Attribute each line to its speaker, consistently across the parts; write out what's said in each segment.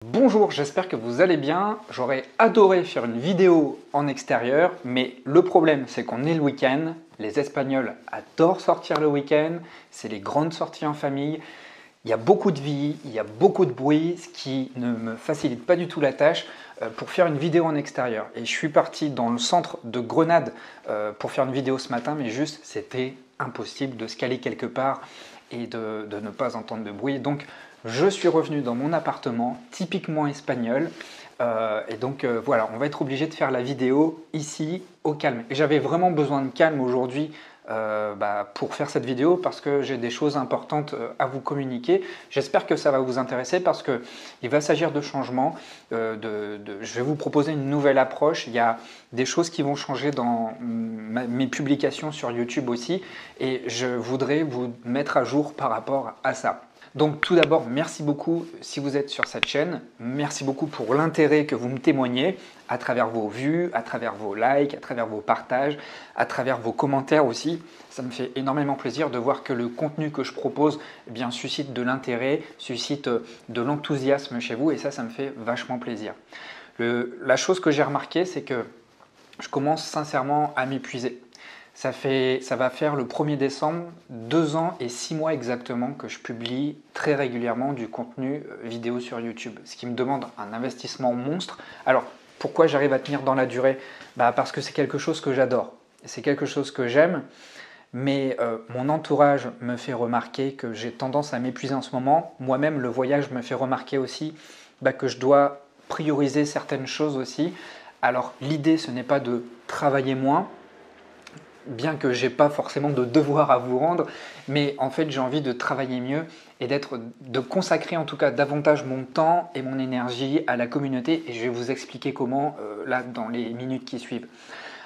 Speaker 1: Bonjour, j'espère que vous allez bien. J'aurais adoré faire une vidéo en extérieur, mais le problème c'est qu'on est le week-end. Les Espagnols adorent sortir le week-end, c'est les grandes sorties en famille. Il y a beaucoup de vie, il y a beaucoup de bruit, ce qui ne me facilite pas du tout la tâche pour faire une vidéo en extérieur. Et je suis parti dans le centre de Grenade pour faire une vidéo ce matin, mais juste c'était impossible de se caler quelque part et de ne pas entendre de bruit. Donc je suis revenu dans mon appartement, typiquement espagnol, voilà, on va être obligé de faire la vidéo ici au calme. Et j'avais vraiment besoin de calme aujourd'hui pour faire cette vidéo parce que j'ai des choses importantes à vous communiquer. J'espère que ça va vous intéresser parce qu'il va s'agir de changements. Je vais vous proposer une nouvelle approche. Il y a des choses qui vont changer dans mes publications sur YouTube aussi et je voudrais vous mettre à jour par rapport à ça. Donc tout d'abord, merci beaucoup si vous êtes sur cette chaîne. Merci beaucoup pour l'intérêt que vous me témoignez à travers vos vues, à travers vos likes, à travers vos partages, à travers vos commentaires aussi. Ça me fait énormément plaisir de voir que le contenu que je propose suscite de l'intérêt, suscite de l'enthousiasme chez vous et ça me fait vachement plaisir. La chose que j'ai remarqué, c'est que je commence sincèrement à m'épuiser. Ça va faire le 1er décembre, 2 ans et 6 mois exactement que je publie très régulièrement du contenu vidéo sur YouTube, ce qui me demande un investissement monstre. Alors, pourquoi j'arrive à tenir dans la durée? Parce que c'est quelque chose que j'adore, c'est quelque chose que j'aime, mais mon entourage me fait remarquer que j'ai tendance à m'épuiser en ce moment. Moi-même, le voyage me fait remarquer aussi que je dois prioriser certaines choses aussi. Alors, l'idée, ce n'est pas de travailler moins, bien que je n'ai pas forcément de devoir à vous rendre, mais en fait j'ai envie de travailler mieux et de consacrer en tout cas davantage mon temps et mon énergie à la communauté et je vais vous expliquer comment là dans les minutes qui suivent.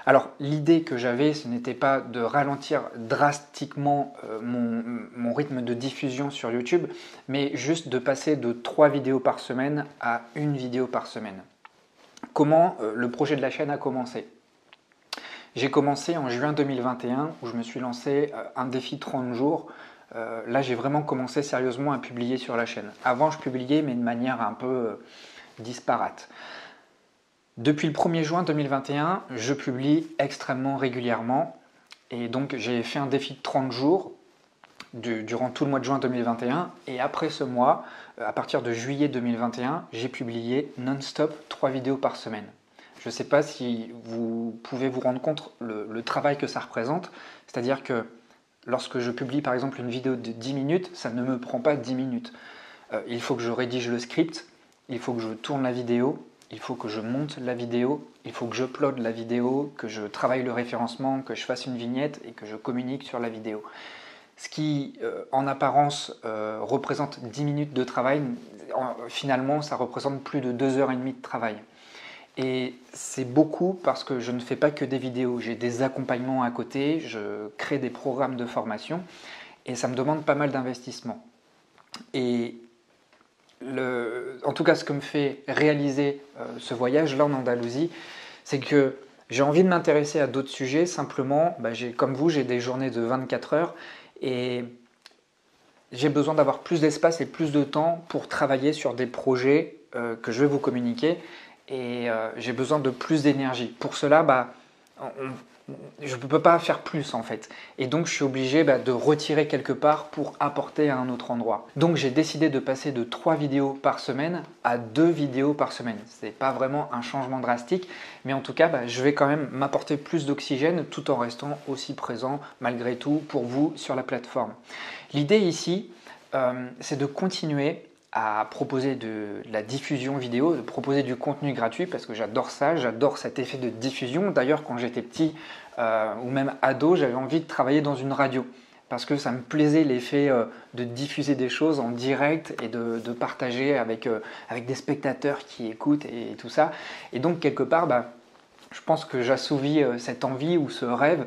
Speaker 1: Alors l'idée que j'avais, ce n'était pas de ralentir drastiquement mon rythme de diffusion sur YouTube, mais juste de passer de 3 vidéos par semaine à 1 vidéo par semaine. Comment le projet de la chaîne a commencé? J'ai commencé en juin 2021 où je me suis lancé un défi 30 jours. Là, j'ai vraiment commencé sérieusement à publier sur la chaîne. Avant, je publiais, mais de manière un peu disparate. Depuis le 1er juin 2021, je publie extrêmement régulièrement. Et donc, j'ai fait un défi de 30 jours durant tout le mois de juin 2021. Et après ce mois, à partir de juillet 2021, j'ai publié non-stop 3 vidéos par semaine. Je ne sais pas si vous pouvez vous rendre compte le travail que ça représente. C'est-à-dire que lorsque je publie par exemple une vidéo de 10 minutes, ça ne me prend pas 10 minutes. Il faut que je rédige le script, il faut que je tourne la vidéo, il faut que je monte la vidéo, il faut que j'uploade la vidéo, que je travaille le référencement, que je fasse une vignette et que je communique sur la vidéo. Ce qui, en apparence, représente 10 minutes de travail, finalement, ça représente plus de 2h30 de travail. Et c'est beaucoup parce que je ne fais pas que des vidéos, j'ai des accompagnements à côté, je crée des programmes de formation et ça me demande pas mal d'investissement. Et en tout cas, ce que me fait réaliser ce voyage là en Andalousie, c'est que j'ai envie de m'intéresser à d'autres sujets, simplement, comme vous, j'ai des journées de 24 heures et j'ai besoin d'avoir plus d'espace et plus de temps pour travailler sur des projets que je vais vous communiquer. Et j'ai besoin de plus d'énergie. Pour cela, je ne peux pas faire plus en fait. Et donc je suis obligé de retirer quelque part pour apporter à un autre endroit. Donc j'ai décidé de passer de 3 vidéos par semaine à 2 vidéos par semaine. Ce n'est pas vraiment un changement drastique, mais en tout cas je vais quand même m'apporter plus d'oxygène tout en restant aussi présent malgré tout pour vous sur la plateforme. L'idée ici, c'est de continuer à proposer de la diffusion vidéo, de proposer du contenu gratuit parce que j'adore ça, j'adore cet effet de diffusion. D'ailleurs, quand j'étais petit ou même ado, j'avais envie de travailler dans une radio parce que ça me plaisait l'effet de diffuser des choses en direct et de partager avec des spectateurs qui écoutent et tout ça. Et donc, quelque part, je pense que j'assouvis cette envie ou ce rêve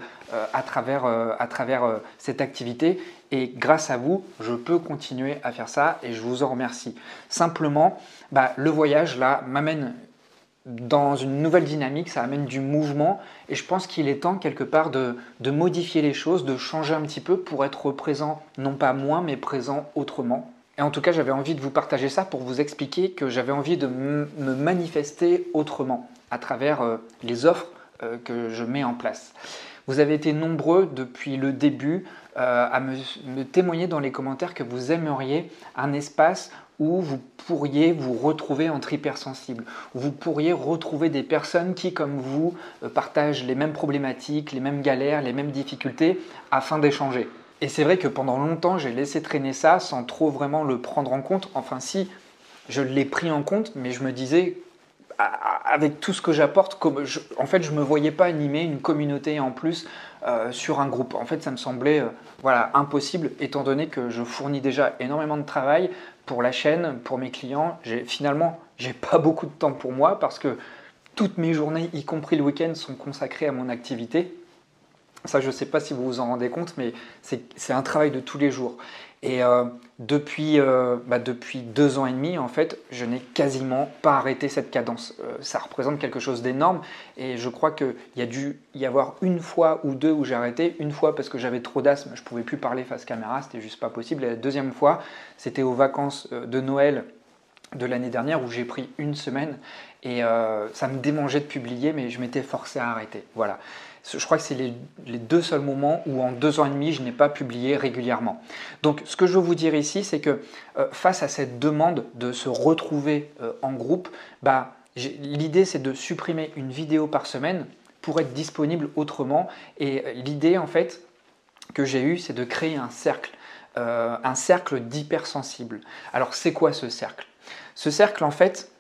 Speaker 1: à travers cette activité et grâce à vous, je peux continuer à faire ça et je vous en remercie. Simplement, le voyage là m'amène dans une nouvelle dynamique, ça amène du mouvement et je pense qu'il est temps quelque part de modifier les choses, de changer un petit peu pour être présent, non pas moins mais présent autrement. Et en tout cas, j'avais envie de vous partager ça pour vous expliquer que j'avais envie de me manifester autrement à travers les offres que je mets en place. Vous avez été nombreux depuis le début à me témoigner dans les commentaires que vous aimeriez un espace où vous pourriez vous retrouver entre hypersensibles, où vous pourriez retrouver des personnes qui, comme vous, partagent les mêmes problématiques, les mêmes galères, les mêmes difficultés, afin d'échanger. Et c'est vrai que pendant longtemps, j'ai laissé traîner ça sans trop vraiment le prendre en compte. Enfin si, je l'ai pris en compte, mais je me disais, avec tout ce que j'apporte, en fait, je ne me voyais pas animer une communauté en plus sur un groupe. En fait, ça me semblait voilà, impossible, étant donné que je fournis déjà énormément de travail pour la chaîne, pour mes clients. Finalement, je n'ai pas beaucoup de temps pour moi parce que toutes mes journées, y compris le week-end, sont consacrées à mon activité. Ça, je ne sais pas si vous vous en rendez compte, mais c'est un travail de tous les jours. Et depuis 2 ans et demi, en fait, je n'ai quasiment pas arrêté cette cadence. Ça représente quelque chose d'énorme et je crois qu'il y a dû y avoir une fois ou deux où j'ai arrêté. Une fois parce que j'avais trop d'asthme, je ne pouvais plus parler face caméra, c'était juste pas possible. Et la deuxième fois, c'était aux vacances de Noël de l'année dernière où j'ai pris une semaine et ça me démangeait de publier, mais je m'étais forcé à arrêter. Voilà. Je crois que c'est les 2 seuls moments où en 2 ans et demi, je n'ai pas publié régulièrement. Donc ce que je veux vous dire ici, c'est que face à cette demande de se retrouver en groupe, l'idée c'est de supprimer une vidéo par semaine pour être disponible autrement. Et l'idée en fait que j'ai eue, c'est de créer un cercle d'hypersensibles. Alors c'est quoi ce cercle? Ce cercle en fait,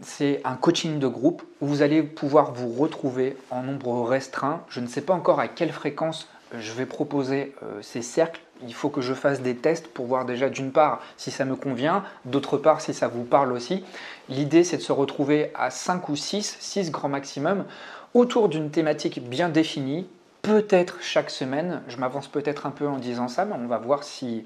Speaker 1: c'est un coaching de groupe où vous allez pouvoir vous retrouver en nombre restreint. Je ne sais pas encore à quelle fréquence je vais proposer ces cercles. Il faut que je fasse des tests pour voir déjà d'une part si ça me convient, d'autre part si ça vous parle aussi. L'idée c'est de se retrouver à 5 ou 6 grand maximum, autour d'une thématique bien définie. Peut-être chaque semaine, je m'avance peut-être un peu en disant ça, mais on va voir si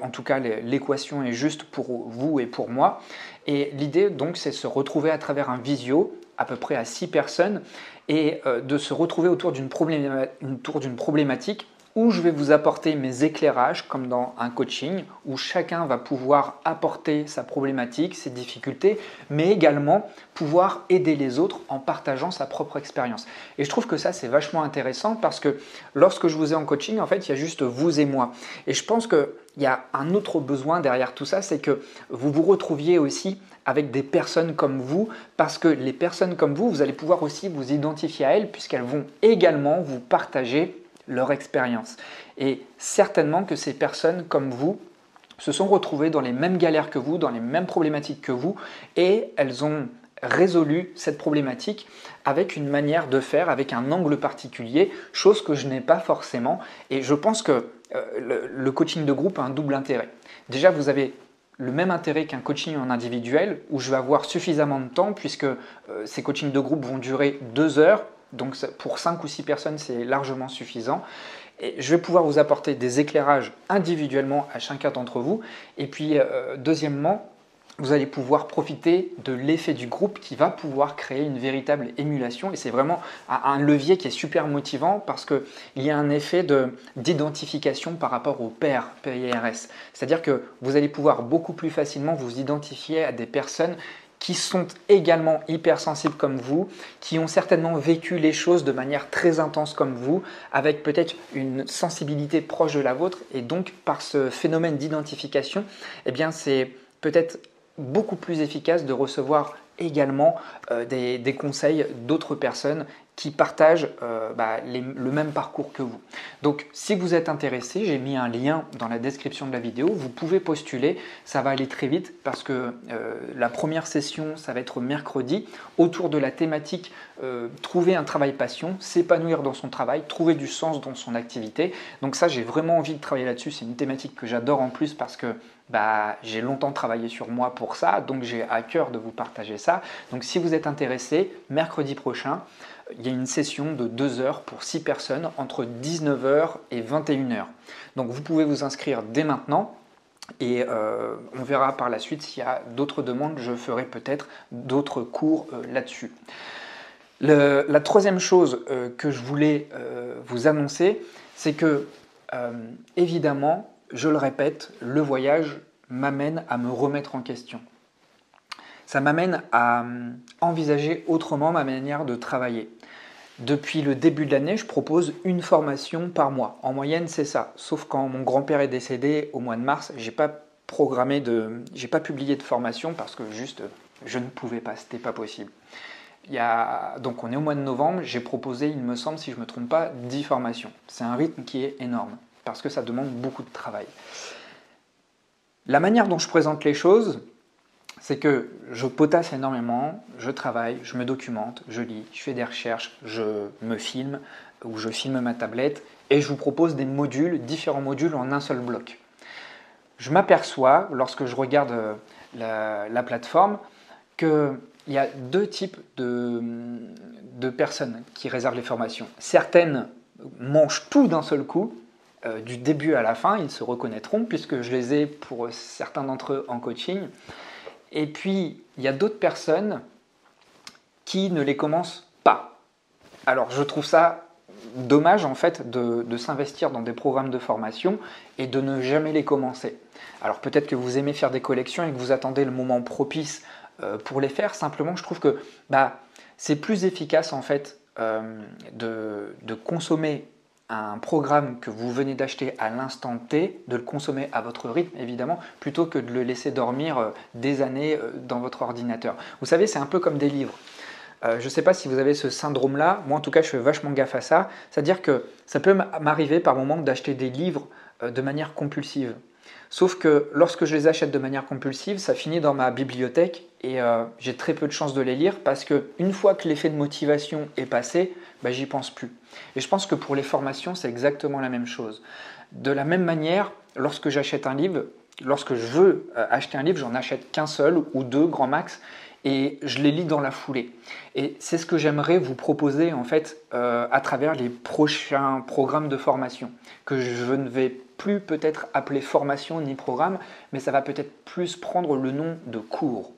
Speaker 1: en tout cas l'équation est juste pour vous et pour moi. Et l'idée donc c'est de se retrouver à travers un visio, à peu près à 6 personnes, et de se retrouver autour d'une problématique où je vais vous apporter mes éclairages comme dans un coaching, où chacun va pouvoir apporter sa problématique, ses difficultés, mais également pouvoir aider les autres en partageant sa propre expérience. Et je trouve que ça c'est vachement intéressant parce que lorsque je vous ai en coaching, en fait il y a juste vous et moi. Et je pense qu'il y a un autre besoin derrière tout ça, c'est que vous vous retrouviez aussi avec des personnes comme vous, parce que les personnes comme vous allez pouvoir aussi vous identifier à elles puisqu'elles vont également vous partager leur expérience. Et certainement que ces personnes comme vous se sont retrouvées dans les mêmes galères que vous, dans les mêmes problématiques que vous, et elles ont résolu cette problématique avec une manière de faire, avec un angle particulier, chose que je n'ai pas forcément. Et je pense que le coaching de groupe a un double intérêt. Déjà, vous avez le même intérêt qu'un coaching en individuel, où je vais avoir suffisamment de temps, puisque ces coachings de groupe vont durer 2 heures, donc pour 5 ou 6 personnes, c'est largement suffisant. Et je vais pouvoir vous apporter des éclairages individuellement à chacun d'entre vous. Et puis, deuxièmement, vous allez pouvoir profiter de l'effet du groupe qui va pouvoir créer une véritable émulation. Et c'est vraiment un levier qui est super motivant parce qu'il y a un effet d'identification par rapport au pair, PIRS. C'est-à-dire que vous allez pouvoir beaucoup plus facilement vous identifier à des personnes qui sont également hypersensibles comme vous, qui ont certainement vécu les choses de manière très intense comme vous, avec peut-être une sensibilité proche de la vôtre. Et donc, par ce phénomène d'identification, eh bien, c'est peut-être beaucoup plus efficace de recevoir également des conseils d'autres personnes qui partagent le même parcours que vous. Donc si vous êtes intéressé, j'ai mis un lien dans la description de la vidéo, vous pouvez postuler, ça va aller très vite parce que la première session, ça va être mercredi, autour de la thématique trouver un travail passion, s'épanouir dans son travail, trouver du sens dans son activité. Donc ça, j'ai vraiment envie de travailler là-dessus, c'est une thématique que j'adore en plus parce que j'ai longtemps travaillé sur moi pour ça, donc j'ai à cœur de vous partager ça. Donc si vous êtes intéressé, mercredi prochain, il y a une session de 2 heures pour 6 personnes entre 19 h et 21 h. Donc vous pouvez vous inscrire dès maintenant et on verra par la suite s'il y a d'autres demandes, je ferai peut-être d'autres cours là-dessus. La troisième chose que je voulais vous annoncer, c'est que évidemment, je le répète, le voyage m'amène à me remettre en question. Ça m'amène à envisager autrement ma manière de travailler. Depuis le début de l'année, je propose une formation par mois. En moyenne, c'est ça. Sauf quand mon grand-père est décédé au mois de mars, j'ai pas publié de formation parce que juste je ne pouvais pas, c'était pas possible. Donc on est au mois de novembre, j'ai proposé, il me semble, si je ne me trompe pas, 10 formations. C'est un rythme qui est énorme parce que ça demande beaucoup de travail. La manière dont je présente les choses, c'est que je potasse énormément, je travaille, je me documente, je lis, je fais des recherches, je me filme ou je filme ma tablette et je vous propose des modules, différents modules en un seul bloc. Je m'aperçois, lorsque je regarde la plateforme, qu'il y a deux types de personnes qui réservent les formations. Certaines mangent tout d'un seul coup, du début à la fin, ils se reconnaîtront puisque je les ai pour certains d'entre eux en coaching. Et puis, il y a d'autres personnes qui ne les commencent pas. Alors, je trouve ça dommage en fait de s'investir dans des programmes de formation et de ne jamais les commencer. Alors, peut-être que vous aimez faire des collections et que vous attendez le moment propice pour les faire. Simplement, je trouve que c'est plus efficace en fait de consommer un programme que vous venez d'acheter à l'instant T, de le consommer à votre rythme évidemment, plutôt que de le laisser dormir des années dans votre ordinateur. Vous savez, c'est un peu comme des livres. Je ne sais pas si vous avez ce syndrome-là, moi en tout cas je fais vachement gaffe à ça, c'est-à-dire que ça peut m'arriver par moment d'acheter des livres de manière compulsive. Sauf que lorsque je les achète de manière compulsive, ça finit dans ma bibliothèque et j'ai très peu de chances de les lire parce qu'une fois que l'effet de motivation est passé, j'y pense plus. Et je pense que pour les formations, c'est exactement la même chose. De la même manière, lorsque j'achète un livre, lorsque je veux acheter un livre, j'en achète qu'un seul ou deux, grand max, et je les lis dans la foulée. Et c'est ce que j'aimerais vous proposer en fait à travers les prochains programmes de formation, que je ne vais plus peut-être appeler formation ni programme, mais ça va peut-être plus prendre le nom de cours.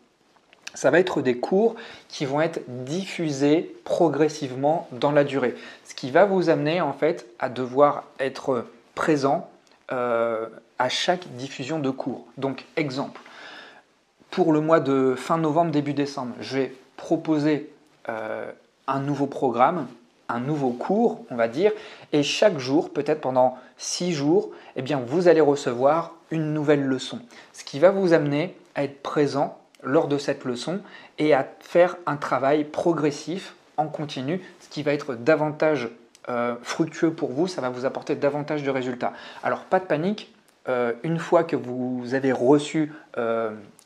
Speaker 1: Ça va être des cours qui vont être diffusés progressivement dans la durée, ce qui va vous amener en fait à devoir être présent à chaque diffusion de cours. Donc exemple, pour le mois de fin novembre, début décembre, je vais proposer un nouveau programme, un nouveau cours, on va dire, et chaque jour, peut-être pendant 6 jours, eh bien, vous allez recevoir une nouvelle leçon, ce qui va vous amener à être présent lors de cette leçon et à faire un travail progressif en continu, ce qui va être davantage fructueux pour vous, ça va vous apporter davantage de résultats. Alors pas de panique, une fois que vous avez reçu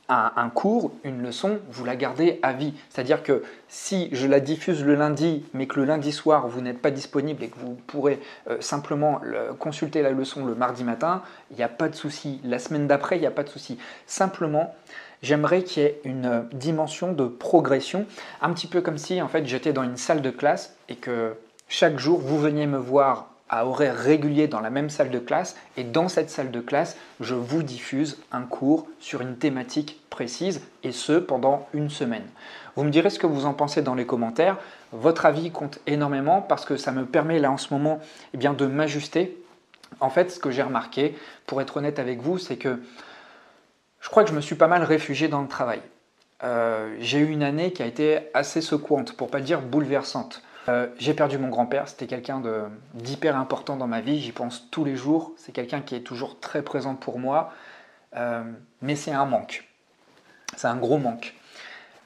Speaker 1: un cours, une leçon, vous la gardez à vie. C'est-à-dire que si je la diffuse le lundi, mais que le lundi soir, vous n'êtes pas disponible et que vous pourrez simplement consulter la leçon le mardi matin, il n'y a pas de souci. La semaine d'après, il n'y a pas de souci. Simplement, j'aimerais qu'il y ait une dimension de progression, un petit peu comme si en fait, j'étais dans une salle de classe et que chaque jour, vous veniez me voir à horaire régulier dans la même salle de classe et dans cette salle de classe, je vous diffuse un cours sur une thématique précise et ce pendant une semaine. Vous me direz ce que vous en pensez dans les commentaires. Votre avis compte énormément parce que ça me permet là en ce moment de m'ajuster. En fait, ce que j'ai remarqué, pour être honnête avec vous, c'est que je crois que je me suis pas mal réfugié dans le travail. J'ai eu une année qui a été assez secouante, pour pas dire bouleversante. J'ai perdu mon grand-père, c'était quelqu'un d'hyper important dans ma vie, j'y pense tous les jours, c'est quelqu'un qui est toujours très présent pour moi, mais c'est un manque, c'est un gros manque.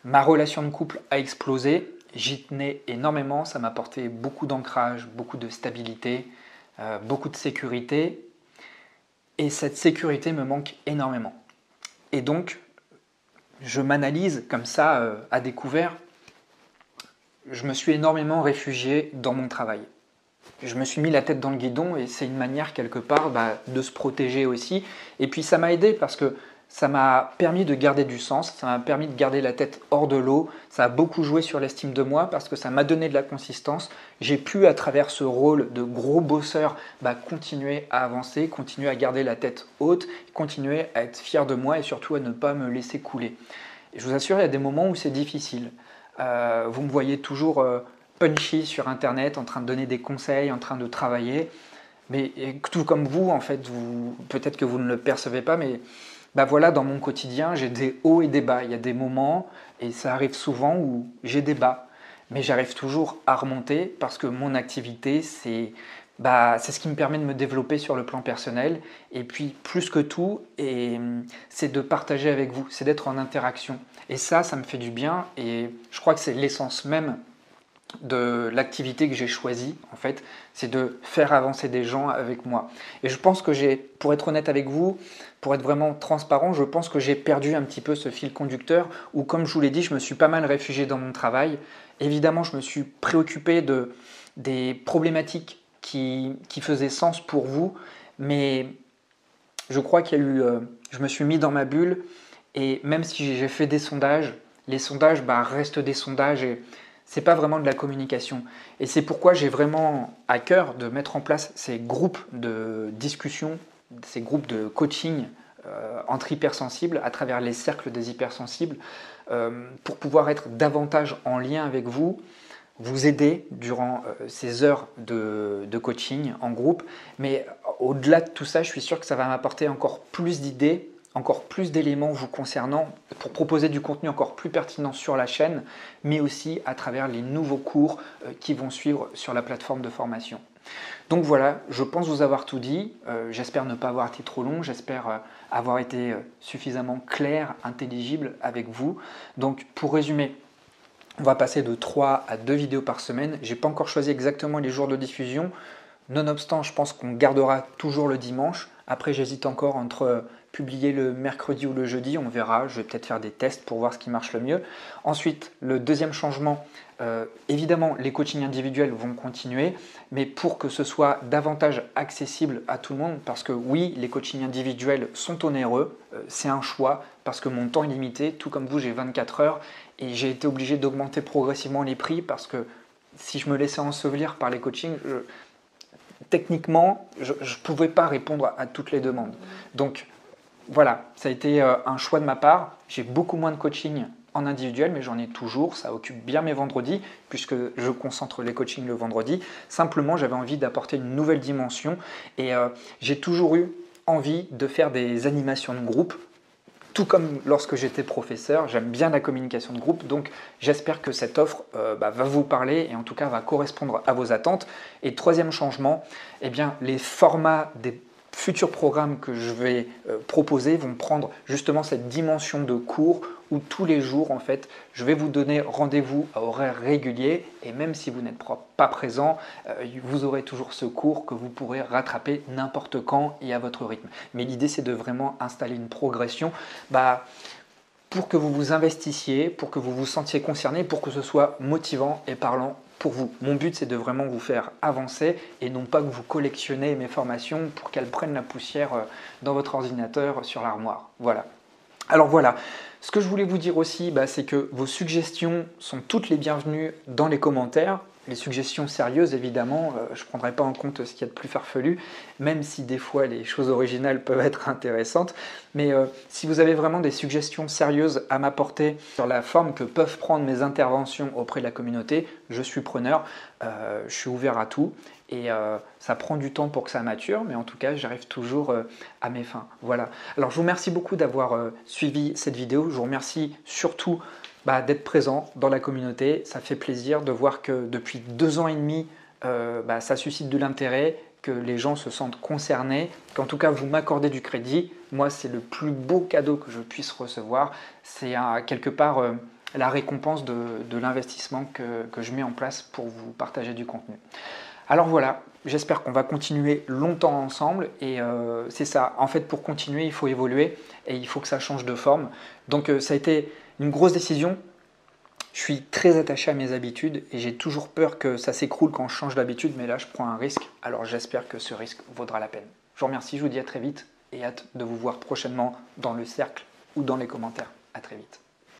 Speaker 1: Ma relation de couple a explosé, j'y tenais énormément, ça m'a apporté beaucoup d'ancrage, beaucoup de stabilité, beaucoup de sécurité, et cette sécurité me manque énormément. Et donc, je m'analyse comme ça à découvert. Je me suis énormément réfugié dans mon travail. Je me suis mis la tête dans le guidon et c'est une manière quelque part de se protéger aussi. Et puis ça m'a aidé parce que ça m'a permis de garder du sens, ça m'a permis de garder la tête hors de l'eau. Ça a beaucoup joué sur l'estime de moi parce que ça m'a donné de la consistance. J'ai pu à travers ce rôle de gros bosseur continuer à avancer, continuer à garder la tête haute, continuer à être fier de moi et surtout à ne pas me laisser couler. Et je vous assure, il y a des moments où c'est difficile. Vous me voyez toujours punchy sur internet en train de donner des conseils, en train de travailler, mais tout comme vous en fait, peut-être que vous ne le percevez pas, mais bah voilà, dans mon quotidien, j'ai des hauts et des bas. Il y a des moments, et ça arrive souvent, où j'ai des bas. Mais j'arrive toujours à remonter parce que mon activité, c'est ce qui me permet de me développer sur le plan personnel. Et puis, plus que tout, c'est de partager avec vous, c'est d'être en interaction. Et ça me fait du bien. Et je crois que c'est l'essence même de l'activité que j'ai choisie, en fait, c'est de faire avancer des gens avec moi. Et je pense que pour être honnête avec vous, pour être vraiment transparent, je pense que j'ai perdu un petit peu ce fil conducteur où, comme je vous l'ai dit, je me suis pas mal réfugié dans mon travail. Évidemment, je me suis préoccupé des problématiques qui faisaient sens pour vous, mais je crois qu'il y a eu, je me suis mis dans ma bulle, et même si j'ai fait des sondages, les sondages restent des sondages, et c'est pas vraiment de la communication. Et c'est pourquoi j'ai vraiment à cœur de mettre en place ces groupes de discussion, ces groupes de coaching entre hypersensibles à travers les cercles des hypersensibles, pour pouvoir être davantage en lien avec vous, vous aider durant ces heures de coaching en groupe. Mais au-delà de tout ça, je suis sûr que ça va m'apporter encore plus d'idées, encore plus d'éléments vous concernant pour proposer du contenu encore plus pertinent sur la chaîne, mais aussi à travers les nouveaux cours qui vont suivre sur la plateforme de formation. Donc voilà, je pense vous avoir tout dit. J'espère ne pas avoir été trop long, j'espère avoir été suffisamment clair, intelligible avec vous. Donc pour résumer, on va passer de 3 à 2 vidéos par semaine. Je n'ai pas encore choisi exactement les jours de diffusion. Nonobstant, je pense qu'on gardera toujours le dimanche. Après, j'hésite encore entre publier le mercredi ou le jeudi. On verra. Je vais peut-être faire des tests pour voir ce qui marche le mieux. Ensuite, le deuxième changement, évidemment, les coachings individuels vont continuer, mais pour que ce soit davantage accessible à tout le monde, parce que oui, les coachings individuels sont onéreux, c'est un choix, parce que mon temps est limité, tout comme vous, j'ai 24 heures, et j'ai été obligé d'augmenter progressivement les prix, parce que si je me laissais ensevelir par les coachings, techniquement, je ne pouvais pas répondre à toutes les demandes. Donc voilà, ça a été un choix de ma part. J'ai beaucoup moins de coaching en individuel, mais j'en ai toujours. Ça occupe bien mes vendredis, puisque je concentre les coachings le vendredi. Simplement, j'avais envie d'apporter une nouvelle dimension, et j'ai toujours eu envie de faire des animations de groupe. Tout comme lorsque j'étais professeur, j'aime bien la communication de groupe, donc j'espère que cette offre va vous parler et en tout cas va correspondre à vos attentes. Et troisième changement, eh bien, les formats des futurs programmes que je vais proposer vont prendre justement cette dimension de cours où tous les jours, en fait, je vais vous donner rendez-vous à horaires réguliers, et même si vous n'êtes pas présent, vous aurez toujours ce cours que vous pourrez rattraper n'importe quand et à votre rythme. Mais l'idée, c'est de vraiment installer une progression pour que vous vous investissiez, pour que vous vous sentiez concerné, pour que ce soit motivant et parlant pour vous. Mon but, c'est de vraiment vous faire avancer et non pas que vous collectionnez mes formations pour qu'elles prennent la poussière dans votre ordinateur sur l'armoire. Voilà. Alors voilà, ce que je voulais vous dire aussi, c'est que vos suggestions sont toutes les bienvenues dans les commentaires. Les suggestions sérieuses, évidemment, je ne prendrai pas en compte ce qu'il y a de plus farfelu, même si des fois les choses originales peuvent être intéressantes. Mais si vous avez vraiment des suggestions sérieuses à m'apporter sur la forme que peuvent prendre mes interventions auprès de la communauté, je suis preneur, je suis ouvert à tout. Et ça prend du temps pour que ça mature, mais en tout cas, j'arrive toujours à mes fins. Voilà. Alors, je vous remercie beaucoup d'avoir suivi cette vidéo. Je vous remercie surtout d'être présent dans la communauté. Ça fait plaisir de voir que depuis 2 ans et demi, ça suscite de l'intérêt, que les gens se sentent concernés, qu'en tout cas, vous m'accordez du crédit. Moi, c'est le plus beau cadeau que je puisse recevoir. C'est quelque part la récompense de l'investissement que je mets en place pour vous partager du contenu. Alors voilà, j'espère qu'on va continuer longtemps ensemble, et c'est ça. En fait, pour continuer, il faut évoluer et il faut que ça change de forme. Donc ça a été une grosse décision. Je suis très attaché à mes habitudes et j'ai toujours peur que ça s'écroule quand je change d'habitude, mais là je prends un risque, alors j'espère que ce risque vaudra la peine. Je vous remercie, je vous dis à très vite et hâte de vous voir prochainement dans le cercle ou dans les commentaires. À très vite.